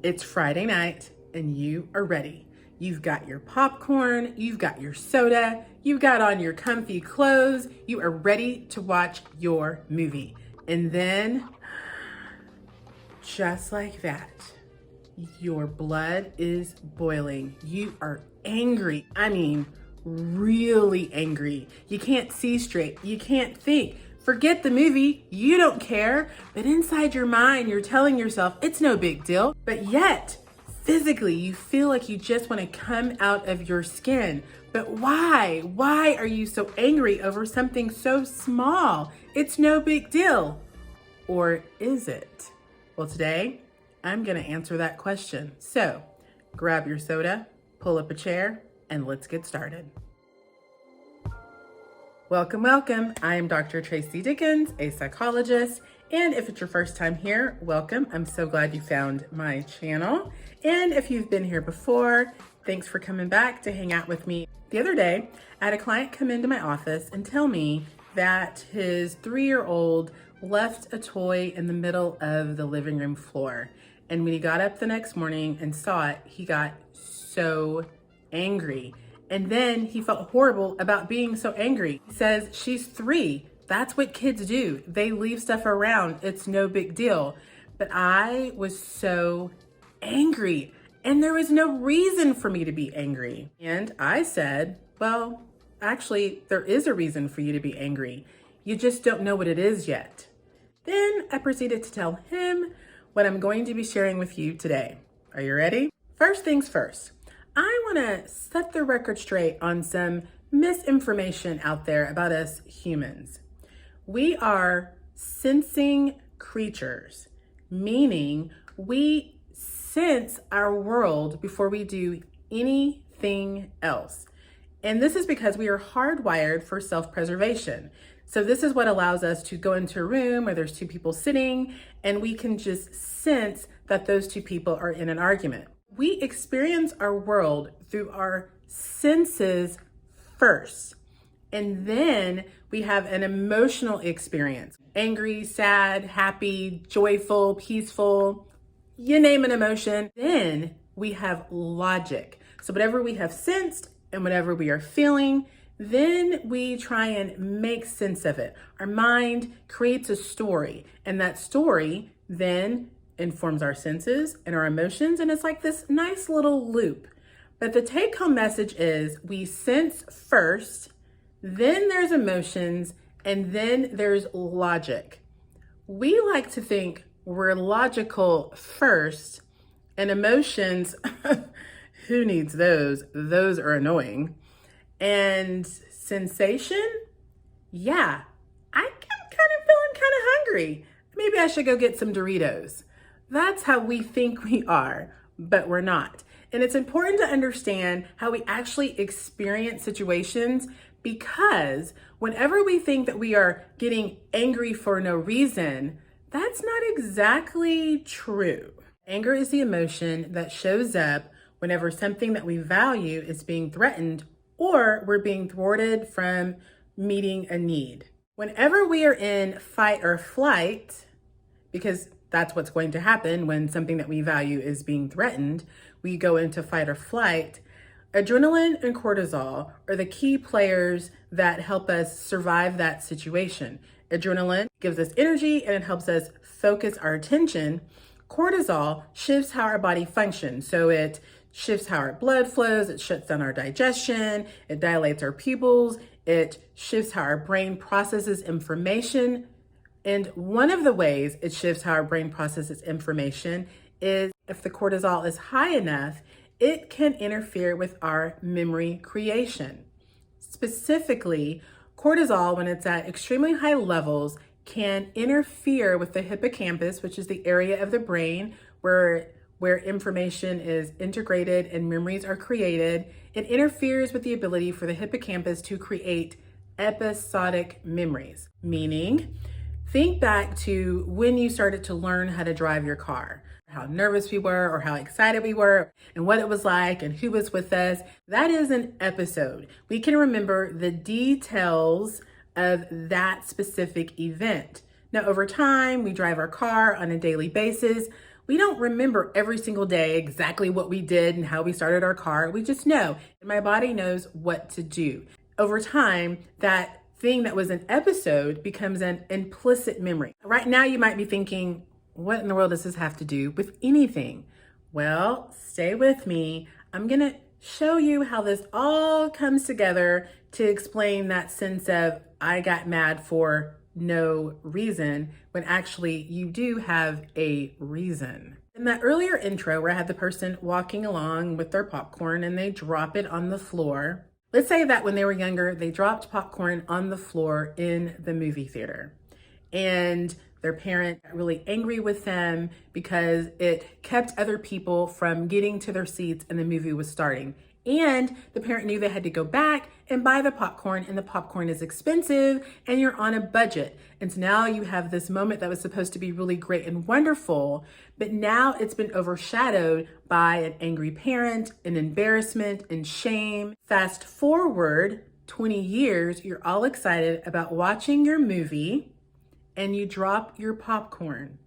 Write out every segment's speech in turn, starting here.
It's Friday night and you are ready. You've got your popcorn, you've got your soda, you've got on your comfy clothes, you are ready to watch your movie. And then, just like that, your blood is boiling. You are angry. I mean, really angry. You can't see straight. You can't think. Forget the movie, you don't care, but inside your mind, you're telling yourself it's no big deal, but yet, physically, you feel like you just want to come out of your skin. But why? Why are you so angry over something so small? It's no big deal. Or is it? Well, today, I'm going to answer that question. So, grab your soda, pull up a chair, and let's get started. Welcome, welcome. I am Dr. Tracy Dickens, a psychologist. And if it's your first time here, welcome. I'm so glad you found my channel. And if you've been here before, thanks for coming back to hang out with me. The other day, I had a client come into my office and tell me that his 3-year-old left a toy in the middle of the living room floor. And when he got up the next morning and saw it, he got so angry. And then he felt horrible about being so angry. He says, she's 3. That's what kids do. They leave stuff around. It's no big deal. But I was so angry and there was no reason for me to be angry. And I said, well, actually, there is a reason for you to be angry. You just don't know what it is yet. Then I proceeded to tell him what I'm going to be sharing with you today. Are you ready? First things first. I want to set the record straight on some misinformation out there about us humans. We are sensing creatures, meaning we sense our world before we do anything else. And this is because we are hardwired for self-preservation. So this is what allows us to go into a room where there's 2 people sitting and we can just sense that those 2 people are in an argument. We experience our world through our senses first, and then we have an emotional experience. Angry, sad, happy, joyful, peaceful, you name an emotion. Then we have logic. So whatever we have sensed and whatever we are feeling, then we try and make sense of it. Our mind creates a story, and that story then informs our senses and our emotions, and it's like this nice little loop. But the take-home message is we sense first, then there's emotions, and then there's logic. We like to think we're logical first, and emotions, who needs those? Those are annoying. And sensation, yeah, I'm kind of feeling kind of hungry. Maybe I should go get some Doritos. That's how we think we are, but we're not. And it's important to understand how we actually experience situations, because whenever we think that we are getting angry for no reason, that's not exactly true. Anger is the emotion that shows up whenever something that we value is being threatened or we're being thwarted from meeting a need. Whenever we are in fight or flight, because that's what's going to happen when something that we value is being threatened, we go into fight or flight. Adrenaline and cortisol are the key players that help us survive that situation. Adrenaline gives us energy and it helps us focus our attention. Cortisol shifts how our body functions. So it shifts how our blood flows, it shuts down our digestion, it dilates our pupils, it shifts how our brain processes information. And one of the ways it shifts how our brain processes information is if the cortisol is high enough, it can interfere with our memory creation. Specifically, cortisol, when it's at extremely high levels, can interfere with the hippocampus, which is the area of the brain where information is integrated and memories are created. It interferes with the ability for the hippocampus to create episodic memories, meaning think back to when you started to learn how to drive your car, how nervous we were or how excited we were and what it was like and who was with us. That is an episode. We can remember the details of that specific event. Now, over time, we drive our car on a daily basis. We don't remember every single day exactly what we did and how we started our car. We just know, and my body knows what to do. Over time, that thing that was an episode becomes an implicit memory. Right now, you might be thinking, what in the world does this have to do with anything? Well, stay with me. I'm gonna show you how this all comes together to explain that sense of I got mad for no reason, when actually you do have a reason. In that earlier intro where I had the person walking along with their popcorn and they drop it on the floor, let's say that when they were younger, they dropped popcorn on the floor in the movie theater. And their parent got really angry with them because it kept other people from getting to their seats and the movie was starting. And the parent knew they had to go back and buy the popcorn, and the popcorn is expensive and you're on a budget. And so now you have this moment that was supposed to be really great and wonderful, but now it's been overshadowed by an angry parent, an embarrassment, and shame. Fast forward 20 years, you're all excited about watching your movie and you drop your popcorn.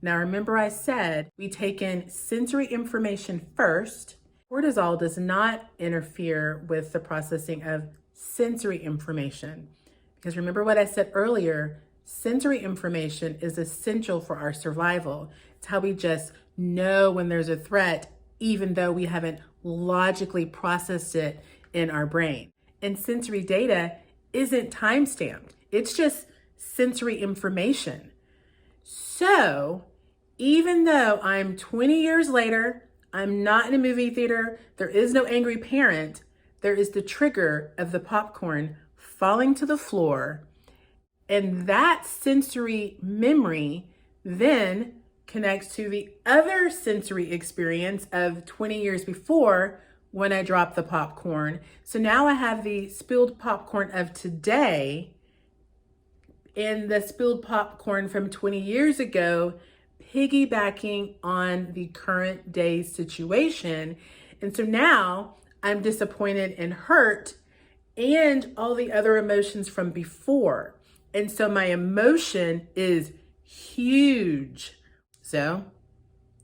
Now remember I said we take in sensory information first. Cortisol does not interfere with the processing of sensory information. Because remember what I said earlier, sensory information is essential for our survival. It's how we just know when there's a threat, even though we haven't logically processed it in our brain. And sensory data isn't time-stamped. It's just sensory information. So even though I'm 20 years later, I'm not in a movie theater, there is no angry parent, there is the trigger of the popcorn falling to the floor. And that sensory memory then connects to the other sensory experience of 20 years before when I dropped the popcorn. So now I have the spilled popcorn of today and the spilled popcorn from 20 years ago, piggybacking on the current day situation. And so now I'm disappointed and hurt and all the other emotions from before. And so my emotion is huge. So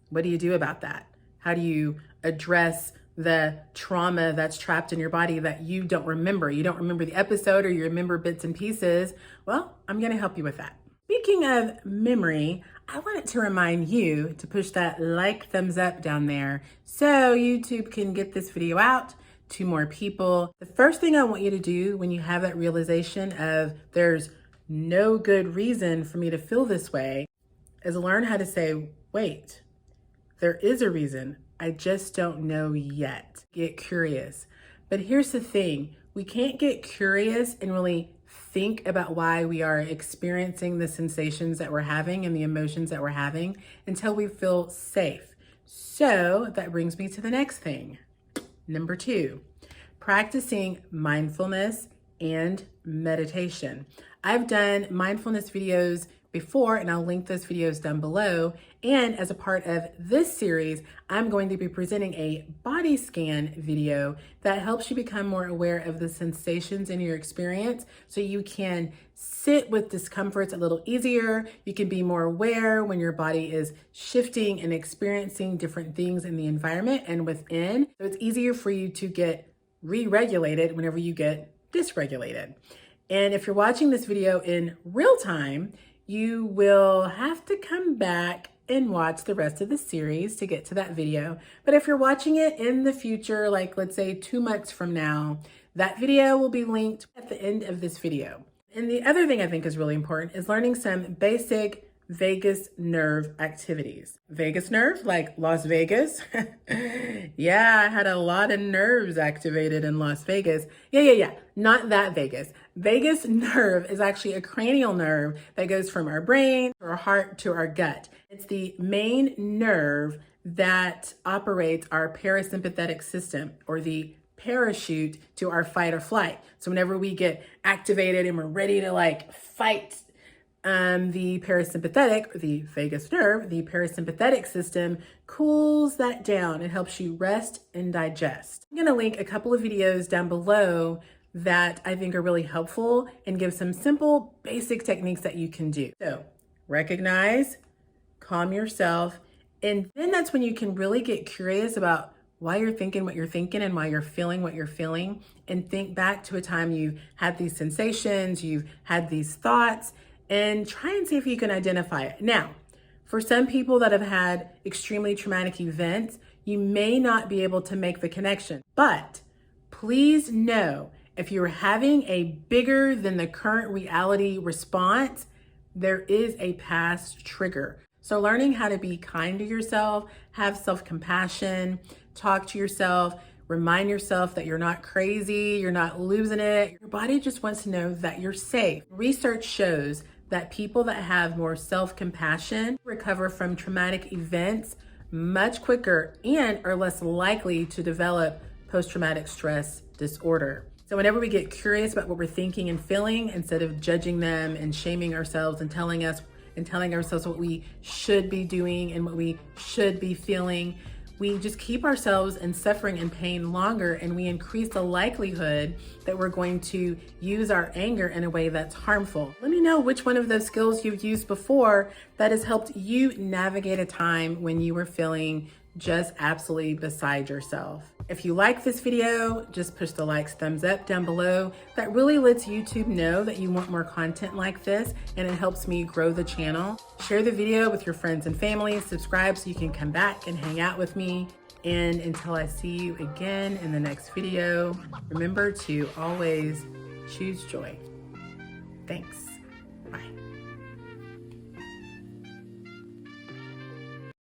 what do you do about that? How do you address the trauma that's trapped in your body that you don't remember? You don't remember the episode, or you remember bits and pieces. Well, I'm going to help you with that. Speaking of memory, I wanted to remind you to push that like thumbs up down there so YouTube can get this video out to more people. The first thing I want you to do when you have that realization of there's no good reason for me to feel this way is learn how to say, wait, there is a reason. I just don't know yet. Get curious. But here's the thing, we can't get curious and really think about why we are experiencing the sensations that we're having and the emotions that we're having until we feel safe. So that brings me to the next thing. Number 2, practicing mindfulness and meditation. I've done mindfulness videos before, and I'll link those videos down below. And as a part of this series, I'm going to be presenting a body scan video that helps you become more aware of the sensations in your experience so you can sit with discomforts a little easier. You can be more aware when your body is shifting and experiencing different things in the environment and within. So it's easier for you to get re-regulated whenever you get dysregulated. And if you're watching this video in real time, you will have to come back and watch the rest of the series to get to that video. But if you're watching it in the future, like let's say 2 months from now, that video will be linked at the end of this video. And the other thing I think is really important is learning some basic vagus nerve activities. Vagus nerve, like Las Vegas. Yeah, I had a lot of nerves activated in Las Vegas. Yeah. Not that Vegas. Vagus nerve is actually a cranial nerve that goes from our brain to our heart to our gut. It's the main nerve that operates our parasympathetic system, or the parachute to our fight or flight. So whenever we get activated and we're ready to like fight, the parasympathetic, or the vagus nerve, the parasympathetic system cools that down. It helps you rest and digest. I'm gonna link a couple of videos down below that I think are really helpful and give some simple basic techniques that you can do. So recognize, calm yourself, And then that's when you can really get curious about why you're thinking what you're thinking and why you're feeling what you're feeling, and think back to a time you had these sensations, you've had these thoughts, and try and see if you can identify it. Now, for some people that have had extremely traumatic events, you may not be able to make the connection, but please know if you're having a bigger than the current reality response, there is a past trigger. So learning how to be kind to yourself, have self-compassion, talk to yourself, remind yourself that you're not crazy, you're not losing it. Your body just wants to know that you're safe. Research shows that people that have more self-compassion recover from traumatic events much quicker and are less likely to develop post-traumatic stress disorder. So whenever we get curious about what we're thinking and feeling, instead of judging them and shaming ourselves and telling ourselves what we should be doing and what we should be feeling, we just keep ourselves in suffering and pain longer, and we increase the likelihood that we're going to use our anger in a way that's harmful. Let me know which one of those skills you've used before that has helped you navigate a time when you were feeling just absolutely beside yourself. If you like this video, just push the likes, thumbs up down below. That really lets YouTube know that you want more content like this, and it helps me grow the channel. Share the video with your friends and family, subscribe so you can come back and hang out with me. And until I see you again in the next video, remember to always choose joy. Thanks.